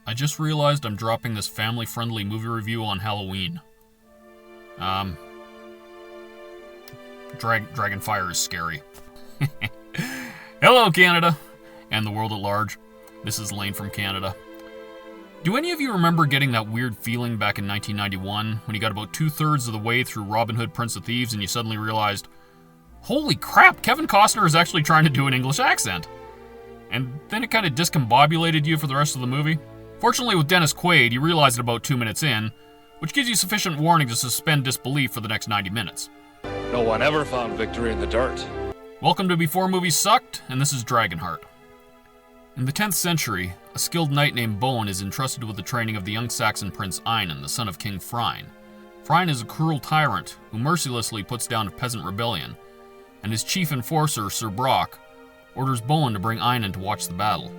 I just realized I'm dropping this family-friendly movie review on Halloween. Dragonfire is scary. Hello, Canada, and the world at large. This is Lane from Canada. Do any of you remember getting that weird feeling back in 1991 when you got about 2/3 of the way through Robin Hood, Prince of Thieves, and you suddenly realized, holy crap, Kevin Costner is actually trying to do an English accent? And then it kind of discombobulated you for the rest of the movie? Fortunately, with Dennis Quaid, you realize it about 2 minutes in, which gives you sufficient warning to suspend disbelief for the next 90 minutes. No one ever found victory in the dirt. Welcome to Before Movies Sucked, and this is Dragonheart. In the 10th century, a skilled knight named Bowen is entrusted with the training of the young Saxon prince Einan, the son of King Phryne. Phryne is a cruel tyrant who mercilessly puts down a peasant rebellion, and his chief enforcer, Sir Brock, orders Bowen to bring Einan to watch the battle.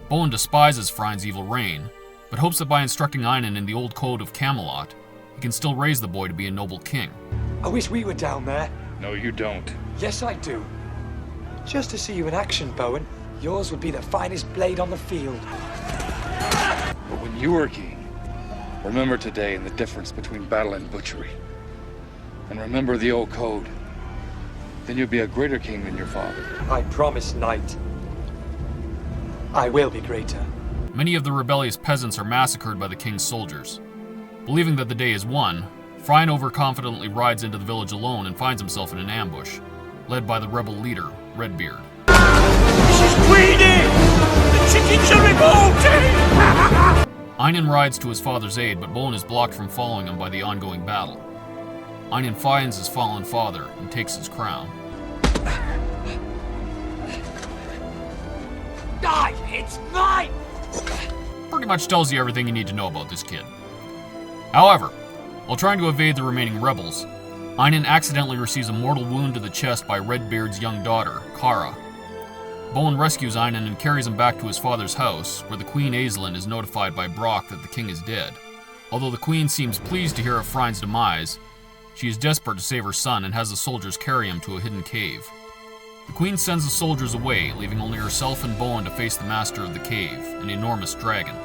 Bowen despises Phryne's evil reign, but hopes that by instructing Einan in the old code of Camelot, he can still raise the boy to be a noble king. I wish we were down there. No, you don't. Yes, I do. Just to see you in action, Bowen. Yours would be the finest blade on the field. But when you were king, remember today and the difference between battle and butchery. And remember the old code. Then you'll be a greater king than your father. I promise, knight. I will be greater. Many of the rebellious peasants are massacred by the king's soldiers. Believing that the day is won, Phryne overconfidently rides into the village alone and finds himself in an ambush, led by the rebel leader, Redbeard. This is Queenie! The chickens are revolting! Einan rides to his father's aid, but Bowen is blocked from following him by the ongoing battle. Einan finds his fallen father and takes his crown. It's mine! Pretty much tells you everything you need to know about this kid. However, while trying to evade the remaining rebels, Einan accidentally receives a mortal wound to the chest by Redbeard's young daughter, Kara. Bowen rescues Einan and carries him back to his father's house, where the Queen Aisling is notified by Brock that the king is dead. Although the queen seems pleased to hear of Phryne's demise, she is desperate to save her son and has the soldiers carry him to a hidden cave. The queen sends the soldiers away, leaving only herself and Bowen to face the master of the cave, an enormous dragon.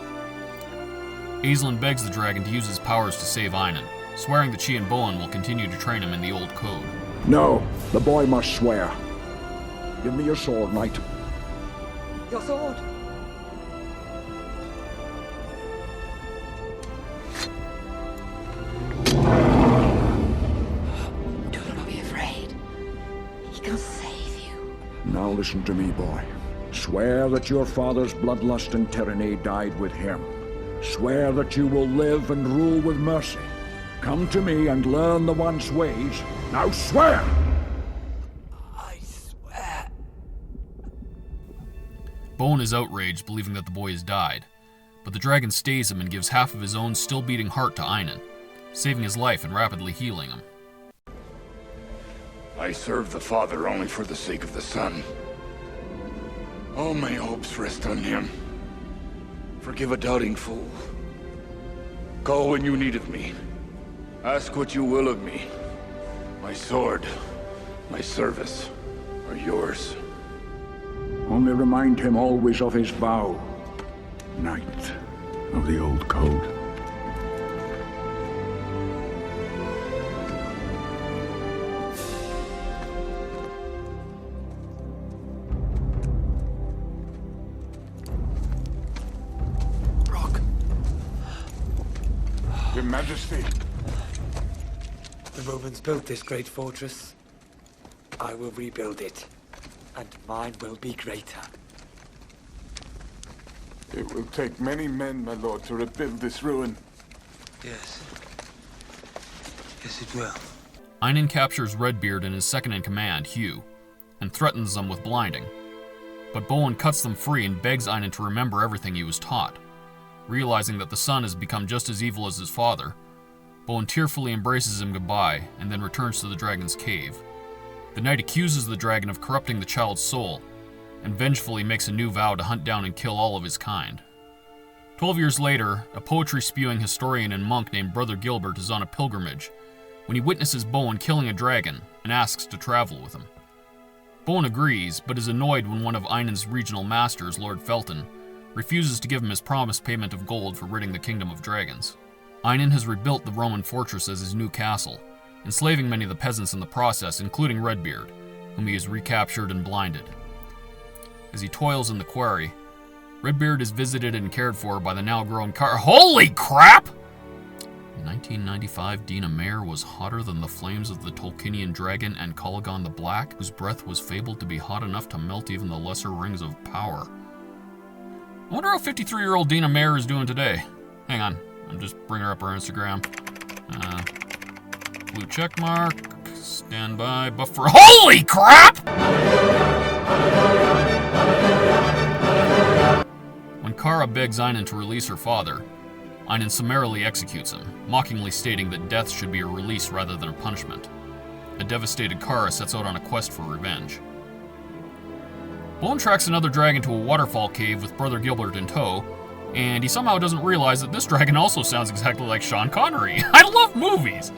Aisling begs the dragon to use his powers to save Einan, swearing that she and Bowen will continue to train him in the old code. No, the boy must swear. Give me your sword, knight. Your sword. Do not be afraid. He can save you. Now listen to me, boy. Swear that your father's bloodlust and tyranny died with him. Swear that you will live and rule with mercy. Come to me and learn the one's ways. Now swear! I swear. Bowen is outraged, believing that the boy has died, but the dragon stays him and gives half of his own still-beating heart to Einan, saving his life and rapidly healing him. I serve the Father only for the sake of the Son. All my hopes rest on him. Forgive a doubting fool. Call when you need of me. Ask what you will of me. My sword, my service, are yours. Only remind him always of his vow. Knight of the old code. Your Majesty. The Romans built this great fortress. I will rebuild it, and mine will be greater. It will take many men, my lord, to rebuild this ruin. Yes. Yes, it will. Einan captures Redbeard and his second-in-command, Hugh, and threatens them with blinding. But Bowen cuts them free and begs Einan to remember everything he was taught. Realizing that the son has become just as evil as his father, Bowen tearfully embraces him goodbye and then returns to the dragon's cave. The knight accuses the dragon of corrupting the child's soul, and vengefully makes a new vow to hunt down and kill all of his kind. 12 years later, a poetry-spewing historian and monk named Brother Gilbert is on a pilgrimage when he witnesses Bowen killing a dragon and asks to travel with him. Bowen agrees, but is annoyed when one of Einan's regional masters, Lord Felton, refuses to give him his promised payment of gold for ridding the kingdom of dragons. Einan has rebuilt the Roman fortress as his new castle, enslaving many of the peasants in the process, including Redbeard, whom he has recaptured and blinded. As he toils in the quarry, Redbeard is visited and cared for by the now-grown Holy crap! In 1995, Dina Mare was hotter than the flames of the Tolkienian dragon and Colagon the Black, whose breath was fabled to be hot enough to melt even the lesser rings of power. I wonder how 53-year-old Dina Mare is doing today. Hang on, I'm just bringing her up her Instagram. Blue check mark, stand by, buffer. Holy crap! When Kara begs Einan to release her father, Einan summarily executes him, mockingly stating that death should be a release rather than a punishment. A devastated Kara sets out on a quest for revenge. Bowen tracks another dragon to a waterfall cave with Brother Gilbert in tow, and he somehow doesn't realize that this dragon also sounds exactly like Sean Connery. I love movies!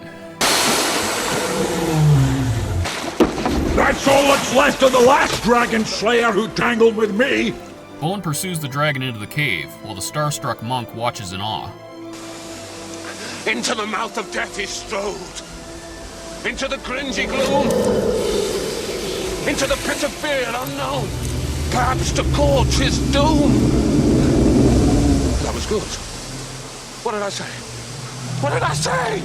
That's all that's left of the last dragon slayer who tangled with me! Bowen pursues the dragon into the cave, while the star-struck monk watches in awe. Into the mouth of death he strode. Into the cringy gloom. Into the pit of fear unknown. Perhaps to court his doom. That was good. What did I say? What did I say?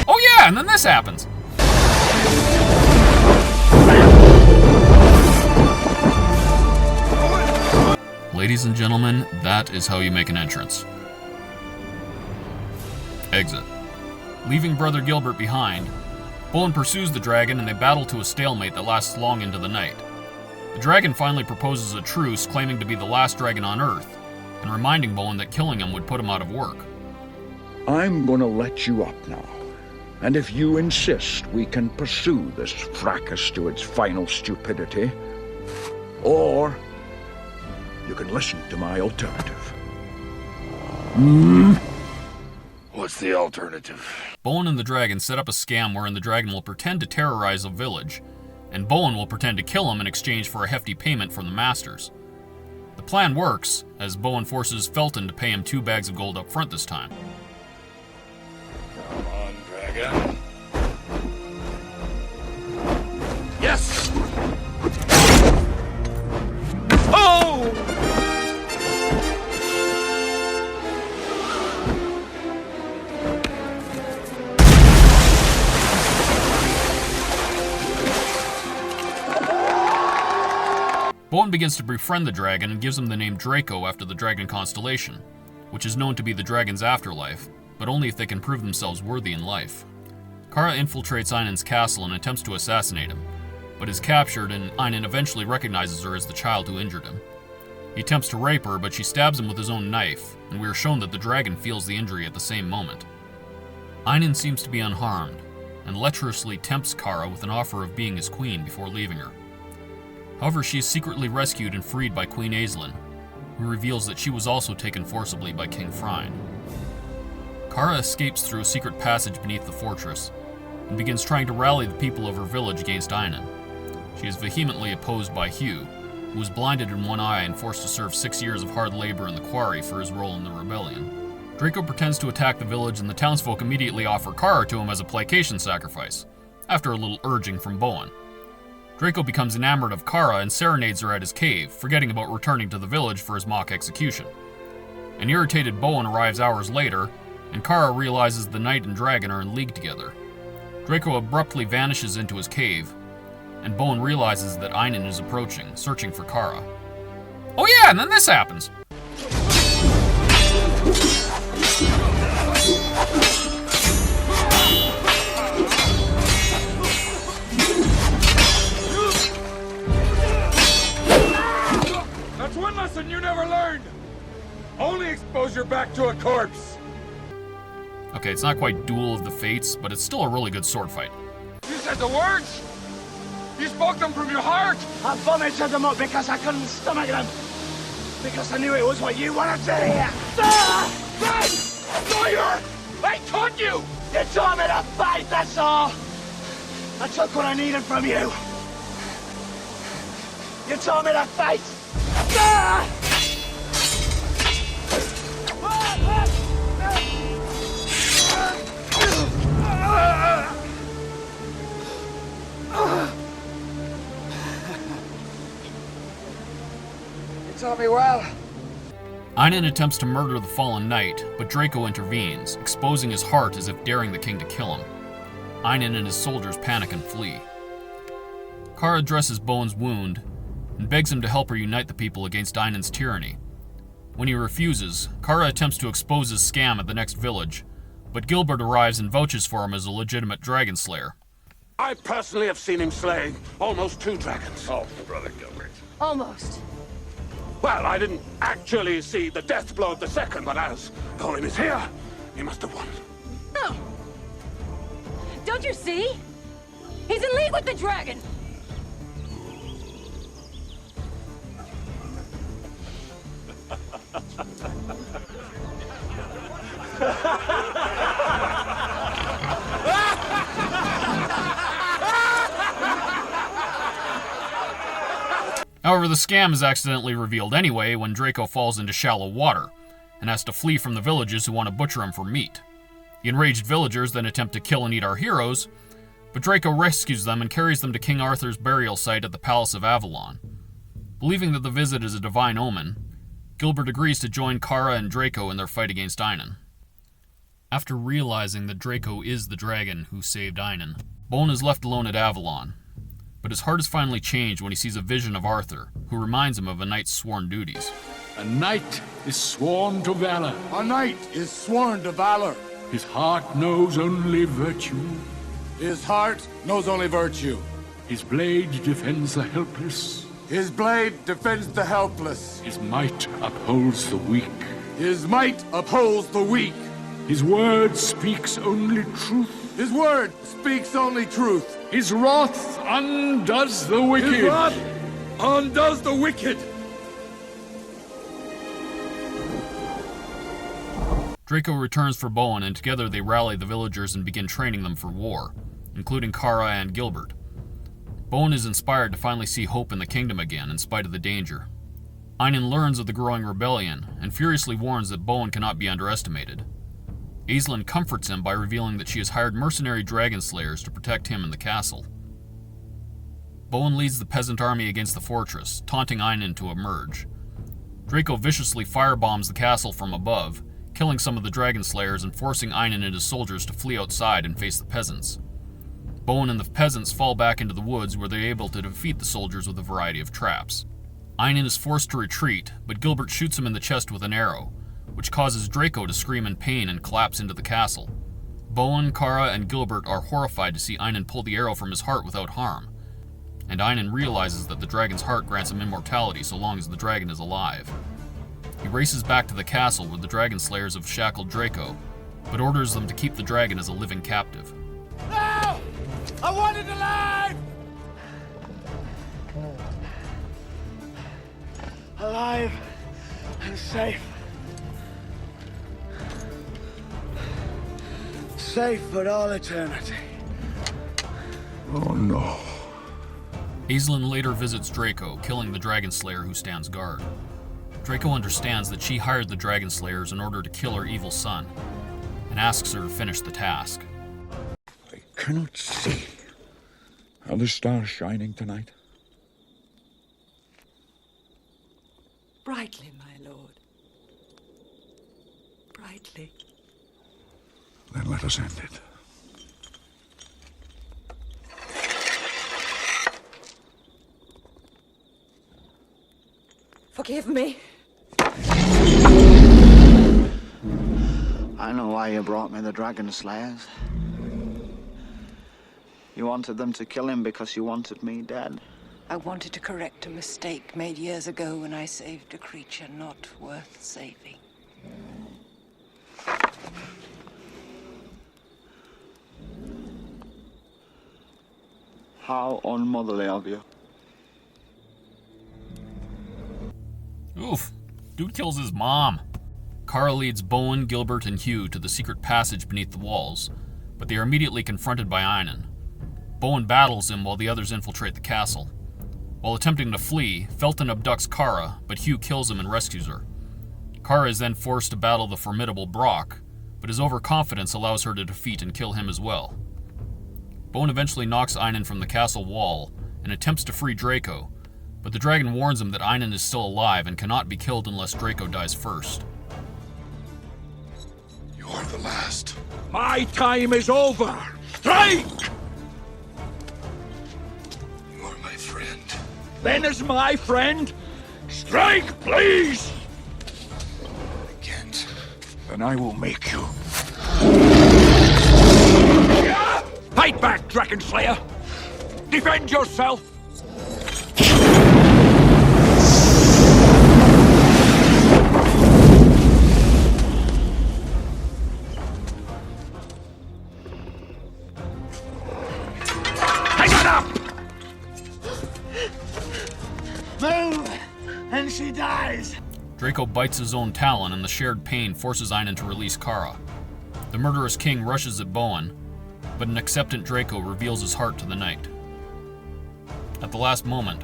Oh yeah, and then this happens. Ladies and gentlemen, that is how you make an entrance. Exit. Leaving Brother Gilbert behind, Bowen pursues the dragon and they battle to a stalemate that lasts long into the night. The dragon finally proposes a truce, claiming to be the last dragon on Earth, and reminding Bowen that killing him would put him out of work. I'm gonna let you up now. And if you insist, we can pursue this fracas to its final stupidity. Or you can listen to my alternative. What's the alternative? Bowen and the dragon set up a scam wherein the dragon will pretend to terrorize a village, and Bowen will pretend to kill him in exchange for a hefty payment from the masters. The plan works, as Bowen forces Felton to pay him 2 bags of gold up front this time. Come on, dragon. Yes! Oh! Bowen begins to befriend the dragon and gives him the name Draco after the dragon constellation, which is known to be the dragon's afterlife, but only if they can prove themselves worthy in life. Kara infiltrates Einan's castle and attempts to assassinate him, but is captured and Einan eventually recognizes her as the child who injured him. He attempts to rape her, but she stabs him with his own knife, and we are shown that the dragon feels the injury at the same moment. Einan seems to be unharmed, and lecherously tempts Kara with an offer of being his queen before leaving her. However, she is secretly rescued and freed by Queen Aislinn, who reveals that she was also taken forcibly by King Phryne. Kara escapes through a secret passage beneath the fortress, and begins trying to rally the people of her village against Einan. She is vehemently opposed by Hugh, who was blinded in one eye and forced to serve 6 years of hard labor in the quarry for his role in the rebellion. Draco pretends to attack the village, and the townsfolk immediately offer Kara to him as a placation sacrifice, after a little urging from Bowen. Draco becomes enamored of Kara and serenades her at his cave, forgetting about returning to the village for his mock execution. An irritated Bowen arrives hours later, and Kara realizes the knight and dragon are in league together. Draco abruptly vanishes into his cave, and Bowen realizes that Einan is approaching, searching for Kara. Oh yeah, and then this happens! That's one lesson you never learned! Only expose your back to a corpse! Okay, it's not quite Duel of the Fates, but it's still a really good sword fight. You said the words! You spoke them from your heart! I vomited them up because I couldn't stomach them. Because I knew it was what you wanted to hear. Ben! Sawyer! I taught you! You taught me to fight, that's all. I took what I needed from you. You taught me to fight. taught me well. Einan attempts to murder the fallen knight, but Draco intervenes, exposing his heart as if daring the king to kill him. Einan and his soldiers panic and flee. Kara addresses Bowen's wound and begs him to help her unite the people against Einan's tyranny. When he refuses, Kara attempts to expose his scam at the next village, but Gilbert arrives and vouches for him as a legitimate dragon slayer. I personally have seen him slay almost 2 dragons. Oh, brother Gilbert. Almost. Well, I didn't actually see the death blow of the second, but as Colin is here, he must have won. No. Don't you see? He's in league with the dragon. However, the scam is accidentally revealed anyway when Draco falls into shallow water and has to flee from the villagers who want to butcher him for meat. The enraged villagers then attempt to kill and eat our heroes, but Draco rescues them and carries them to King Arthur's burial site at the Palace of Avalon. Believing that the visit is a divine omen, Gilbert agrees to join Kara and Draco in their fight against Einan. After realizing that Draco is the dragon who saved Einan, Bowen is left alone at Avalon, but his heart is finally changed when he sees a vision of Arthur, who reminds him of a knight's sworn duties. A knight is sworn to valor. A knight is sworn to valor. His heart knows only virtue. His heart knows only virtue. His blade defends the helpless. His blade defends the helpless. His might upholds the weak. His might upholds the weak. His word speaks only truth. His word speaks only truth. His wrath undoes the wicked. His wrath undoes the wicked. Draco returns for Bowen, and together they rally the villagers and begin training them for war, including Kara and Gilbert. Bowen is inspired to finally see hope in the kingdom again, in spite of the danger. Einan learns of the growing rebellion, and furiously warns that Bowen cannot be underestimated. Aislinn comforts him by revealing that she has hired mercenary dragon slayers to protect him and the castle. Bowen leads the peasant army against the fortress, taunting Einan to emerge. Draco viciously firebombs the castle from above, killing some of the dragon slayers and forcing Einan and his soldiers to flee outside and face the peasants. Bowen and the peasants fall back into the woods where they are able to defeat the soldiers with a variety of traps. Einan is forced to retreat, but Gilbert shoots him in the chest with an arrow, which causes Draco to scream in pain and collapse into the castle. Bowen, Kara, and Gilbert are horrified to see Einan pull the arrow from his heart without harm, and Einan realizes that the dragon's heart grants him immortality so long as the dragon is alive. He races back to the castle where the dragon slayers have shackled Draco, but orders them to keep the dragon as a living captive. No! I want it alive! Alive and safe. Safe for all eternity. Oh no. Aislinn later visits Draco, killing the dragon slayer who stands guard. Draco understands that she hired the dragon slayers in order to kill her evil son, and asks her to finish the task. I cannot see. Are the stars shining tonight? Brightly, my lord. Brightly. Then let us end it. Forgive me. I know why you brought me the Dragon Slayers. You wanted them to kill him because you wanted me dead. I wanted to correct a mistake made years ago when I saved a creature not worth saving. How unmotherly of you. Oof, dude kills his mom. Kara leads Bowen, Gilbert, and Hugh to the secret passage beneath the walls, but they are immediately confronted by Einan. Bowen battles him while the others infiltrate the castle. While attempting to flee, Felton abducts Kara, but Hugh kills him and rescues her. Kara is then forced to battle the formidable Brock, but his overconfidence allows her to defeat and kill him as well. Bowen eventually knocks Einan from the castle wall and attempts to free Draco, but the dragon warns him that Einon is still alive and cannot be killed unless Draco dies first. You are the last. My time is over! Strike! You are my friend. Then is my friend. Strike, please! I can't. Then I will make you. Fight back, Dragon Slayer! Defend yourself! Hang it up! Move, and she dies. Draco bites his own talon, and the shared pain forces Einon to release Kara. The murderous king rushes at Bowen, but an acceptant Draco reveals his heart to the knight. At the last moment,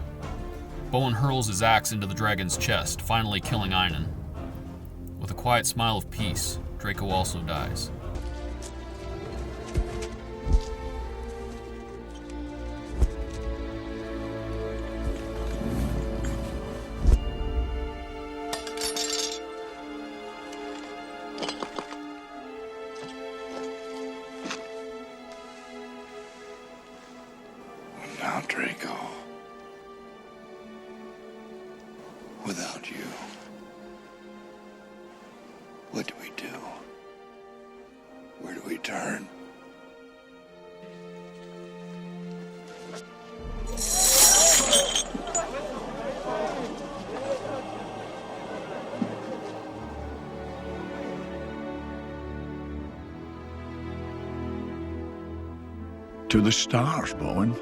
Bowen hurls his axe into the dragon's chest, finally killing Einon. With a quiet smile of peace, Draco also dies. Now, Draco. Without you, what do we do? Where do we turn? To the stars, Bowen.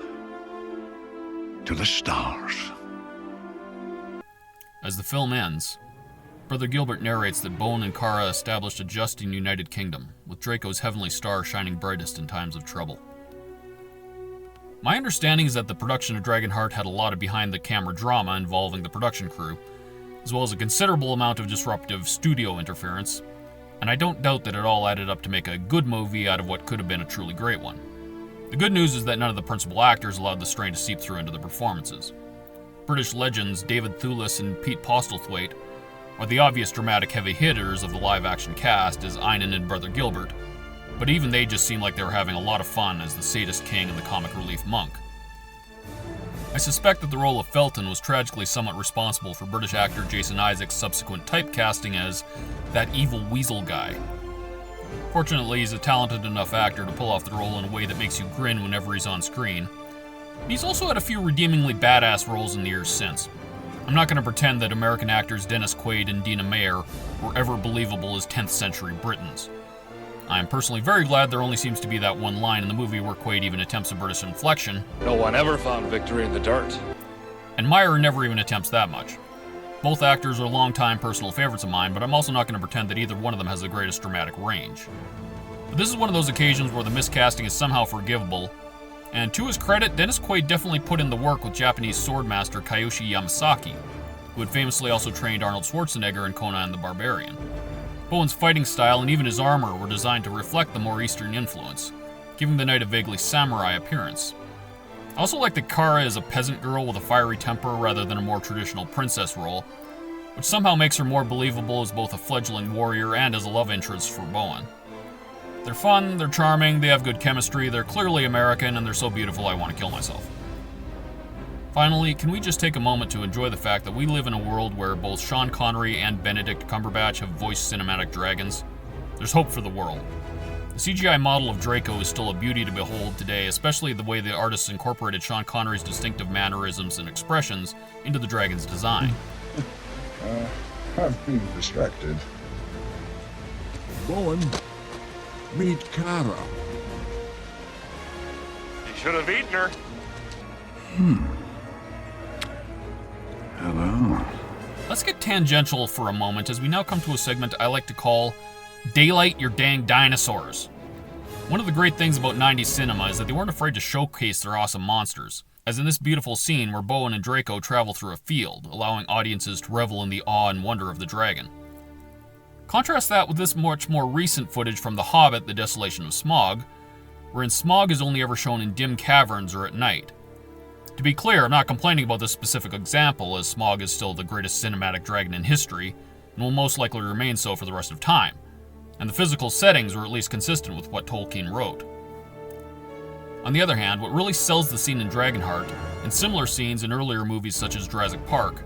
To the stars. As the film ends, Brother Gilbert narrates that Bowen and Kara established a just and united kingdom, with Draco's heavenly star shining brightest in times of trouble. My understanding is that the production of Dragonheart had a lot of behind-the-camera drama involving the production crew, as well as a considerable amount of disruptive studio interference, and I don't doubt that it all added up to make a good movie out of what could have been a truly great one. The good news is that none of the principal actors allowed the strain to seep through into the performances. British legends David Thewlis and Pete Postlethwaite are the obvious dramatic heavy hitters of the live-action cast as Einon and Brother Gilbert, but even they just seemed like they were having a lot of fun as the sadist king and the comic relief monk. I suspect that the role of Felton was tragically somewhat responsible for British actor Jason Isaacs' subsequent typecasting as that evil weasel guy. Fortunately, he's a talented enough actor to pull off the role in a way that makes you grin whenever he's on screen. He's also had a few redeemingly badass roles in the years since. I'm not going to pretend that American actors Dennis Quaid and Dina Meyer were ever believable as 10th century Britons. I am personally very glad there only seems to be that one line in the movie where Quaid even attempts a British inflection. No one ever found victory in the dirt. And Meyer never even attempts that much. Both actors are longtime personal favorites of mine, but I'm also not going to pretend that either one of them has the greatest dramatic range. But this is one of those occasions where the miscasting is somehow forgivable, and to his credit, Dennis Quaid definitely put in the work with Japanese swordmaster Kiyoshi Yamasaki, who had famously also trained Arnold Schwarzenegger in Conan the Barbarian. Bowen's fighting style and even his armor were designed to reflect the more Eastern influence, giving the knight a vaguely samurai appearance. I also like that Kara is a peasant girl with a fiery temper rather than a more traditional princess role, which somehow makes her more believable as both a fledgling warrior and as a love interest for Bowen. They're fun, they're charming, they have good chemistry, they're clearly American, and they're so beautiful I want to kill myself. Finally, can we just take a moment to enjoy the fact that we live in a world where both Sean Connery and Benedict Cumberbatch have voiced cinematic dragons? There's hope for the world. The CGI model of Draco is still a beauty to behold today, especially the way the artists incorporated Sean Connery's distinctive mannerisms and expressions into the dragon's design. I've been distracted. Bowen, meet Kara. You should have eaten her. Hello. Let's get tangential for a moment as we now come to a segment I like to call Daylight Your Dang Dinosaurs. One of the great things about 90s cinema is that they weren't afraid to showcase their awesome monsters, as in this beautiful scene where Bowen and Draco travel through a field, allowing audiences to revel in the awe and wonder of the dragon. Contrast that with this much more recent footage from The Hobbit, The Desolation of Smaug, wherein Smaug is only ever shown in dim caverns or at night. To be clear, I'm not complaining about this specific example, as Smaug is still the greatest cinematic dragon in history, and will most likely remain so for the rest of time, and the physical settings were at least consistent with what Tolkien wrote. On the other hand, what really sells the scene in Dragonheart, and similar scenes in earlier movies such as Jurassic Park,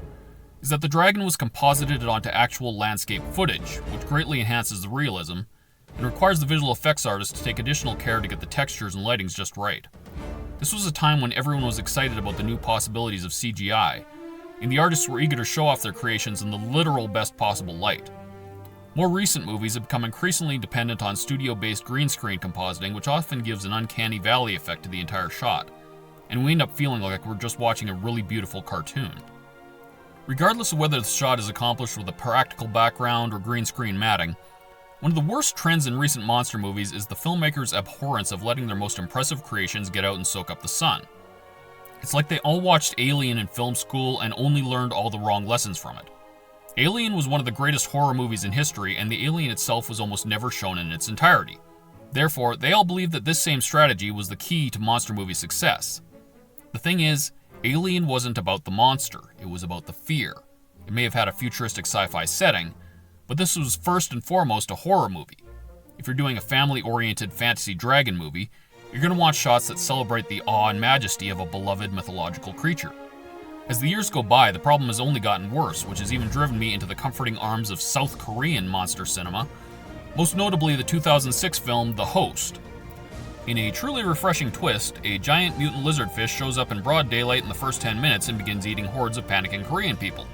is that the dragon was composited onto actual landscape footage, which greatly enhances the realism, and requires the visual effects artist to take additional care to get the textures and lightings just right. This was a time when everyone was excited about the new possibilities of CGI, and the artists were eager to show off their creations in the literal best possible light. More recent movies have become increasingly dependent on studio-based green screen compositing, which often gives an uncanny valley effect to the entire shot, and we end up feeling like we're just watching a really beautiful cartoon. Regardless of whether the shot is accomplished with a practical background or green screen matting, one of the worst trends in recent monster movies is the filmmakers' abhorrence of letting their most impressive creations get out and soak up the sun. It's like they all watched Alien in film school and only learned all the wrong lessons from it. Alien was one of the greatest horror movies in history, and the alien itself was almost never shown in its entirety. Therefore, they all believed that this same strategy was the key to monster movie success. The thing is, Alien wasn't about the monster, it was about the fear. It may have had a futuristic sci-fi setting, but this was first and foremost a horror movie. If you're doing a family-oriented fantasy dragon movie, you're going to want shots that celebrate the awe and majesty of a beloved mythological creature. As the years go by, the problem has only gotten worse, which has even driven me into the comforting arms of South Korean monster cinema, most notably the 2006 film The Host. In a truly refreshing twist, a giant mutant lizardfish shows up in broad daylight in the first 10 minutes and begins eating hordes of panicking Korean people.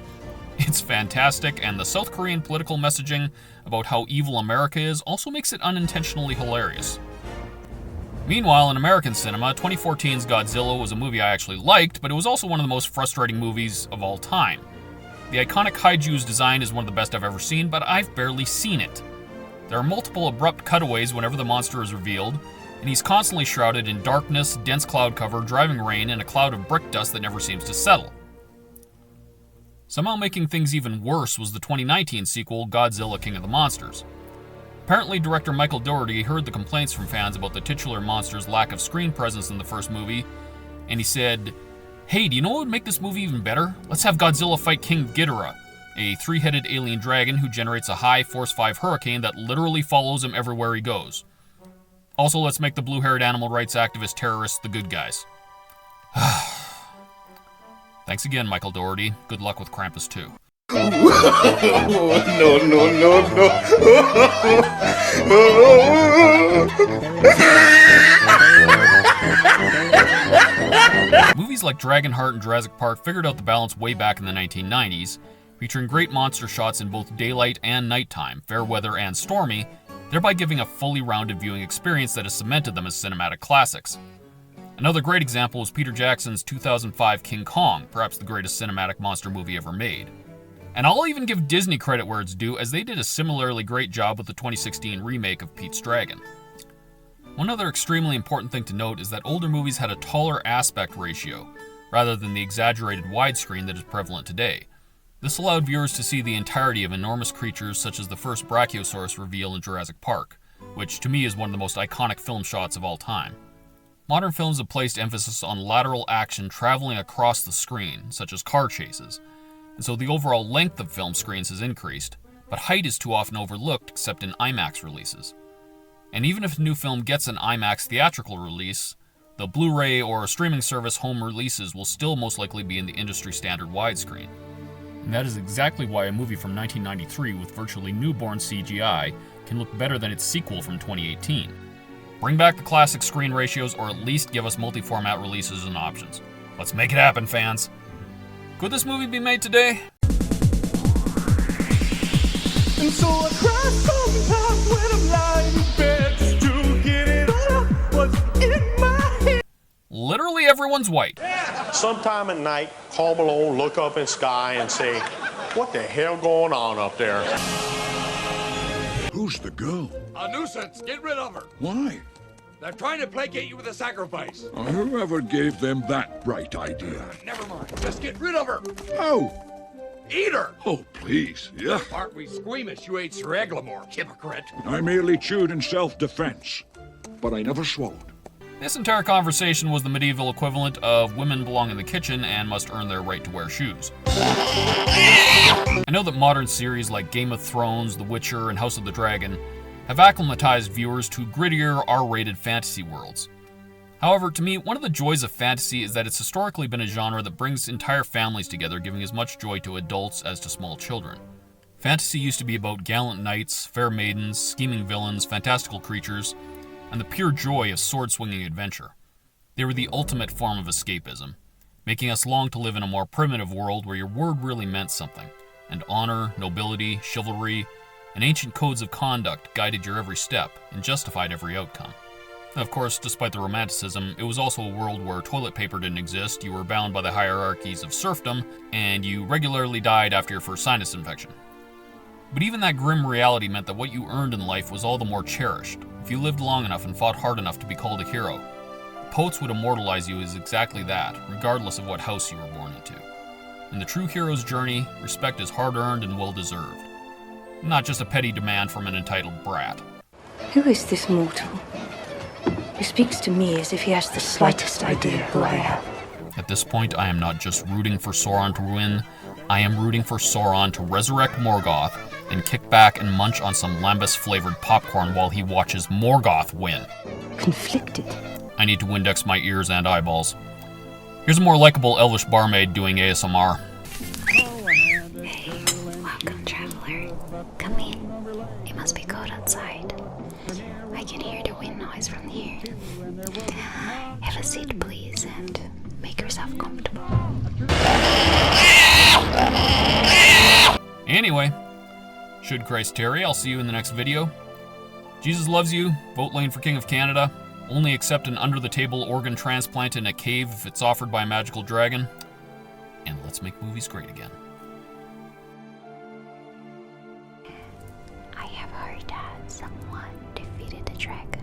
It's fantastic, and the South Korean political messaging about how evil America is also makes it unintentionally hilarious. Meanwhile, in American cinema, 2014's Godzilla was a movie I actually liked, but it was also one of the most frustrating movies of all time. The iconic kaiju's design is one of the best I've ever seen, but I've barely seen it. There are multiple abrupt cutaways whenever the monster is revealed, and he's constantly shrouded in darkness, dense cloud cover, driving rain, and a cloud of brick dust that never seems to settle. Somehow making things even worse was the 2019 sequel, Godzilla King of the Monsters. Apparently, director Michael Dougherty heard the complaints from fans about the titular monster's lack of screen presence in the first movie, and he said, "Hey, do you know what would make this movie even better? Let's have Godzilla fight King Ghidorah, a three-headed alien dragon who generates a high Force 5 hurricane that literally follows him everywhere he goes. Also, let's make the blue-haired animal rights activist terrorists the good guys." Thanks again, Michael Dougherty. Good luck with Krampus 2. Movies like Dragonheart and Jurassic Park figured out the balance way back in the 1990s, featuring great monster shots in both daylight and nighttime, fair weather and stormy, thereby giving a fully rounded viewing experience that has cemented them as cinematic classics. Another great example was Peter Jackson's 2005 King Kong, perhaps the greatest cinematic monster movie ever made. And I'll even give Disney credit where it's due, as they did a similarly great job with the 2016 remake of Pete's Dragon. One other extremely important thing to note is that older movies had a taller aspect ratio, rather than the exaggerated widescreen that is prevalent today. This allowed viewers to see the entirety of enormous creatures such as the first Brachiosaurus reveal in Jurassic Park, which to me is one of the most iconic film shots of all time. Modern films have placed emphasis on lateral action traveling across the screen, such as car chases, and so the overall length of film screens has increased, but height is too often overlooked except in IMAX releases. And even if a new film gets an IMAX theatrical release, the Blu-ray or streaming service home releases will still most likely be in the industry standard widescreen. And that is exactly why a movie from 1993 with virtually newborn CGI can look better than its sequel from 2018. Bring back the classic screen ratios, or at least give us multi-format releases and options. Let's make it happen, fans. Could this movie be made today? And so I cried sometimes when I'm lying in bed just to get it all out what's in my head. Literally everyone's white. Sometime at night, Home Alone look up in the sky and say, "What the hell going on up there?" Who's the girl? A nuisance. Get rid of her. Why? They're trying to placate you with a sacrifice. Whoever gave them that bright idea? Never mind. Just get rid of her. How? Eat her. Oh, please, yeah. Aren't we squeamish? You ate Sir Eglamour, hypocrite. I merely chewed in self-defense, but I never swallowed. This entire conversation was the medieval equivalent of women belong in the kitchen and must earn their right to wear shoes. I know that modern series like Game of Thrones, The Witcher, and House of the Dragon have acclimatized viewers to grittier, R-rated fantasy worlds. However, to me, one of the joys of fantasy is that it's historically been a genre that brings entire families together, giving as much joy to adults as to small children. Fantasy used to be about gallant knights, fair maidens, scheming villains, fantastical creatures, and the pure joy of sword-swinging adventure. They were the ultimate form of escapism, making us long to live in a more primitive world where your word really meant something, and honor, nobility, chivalry, and ancient codes of conduct guided your every step and justified every outcome. Of course, despite the romanticism, it was also a world where toilet paper didn't exist, you were bound by the hierarchies of serfdom, and you regularly died after your first sinus infection. But even that grim reality meant that what you earned in life was all the more cherished, if you lived long enough and fought hard enough to be called a hero. Poets would immortalize you as exactly that, regardless of what house you were born into. In the true hero's journey, respect is hard-earned and well-deserved, not just a petty demand from an entitled brat. Who is this mortal who speaks to me as if he has the slightest idea who I am? At this point, I am not just rooting for Sauron to win, I am rooting for Sauron to resurrect Morgoth and kick back and munch on some Lambus-flavored popcorn while he watches Morgoth win. Conflicted. I need to Windex my ears and eyeballs. Here's a more likable elvish barmaid doing ASMR. Hey, welcome, traveler. Come in. It must be cold outside. I can hear the wind noise from here. Have a seat, please, and make yourself comfortable. Anyway, should Christ tarry, I'll see you in the next video. Jesus loves you. Vote Lane for King of Canada. Only accept an under-the-table organ transplant in a cave if it's offered by a magical dragon. And let's make movies great again. I have heard that someone defeated the dragon.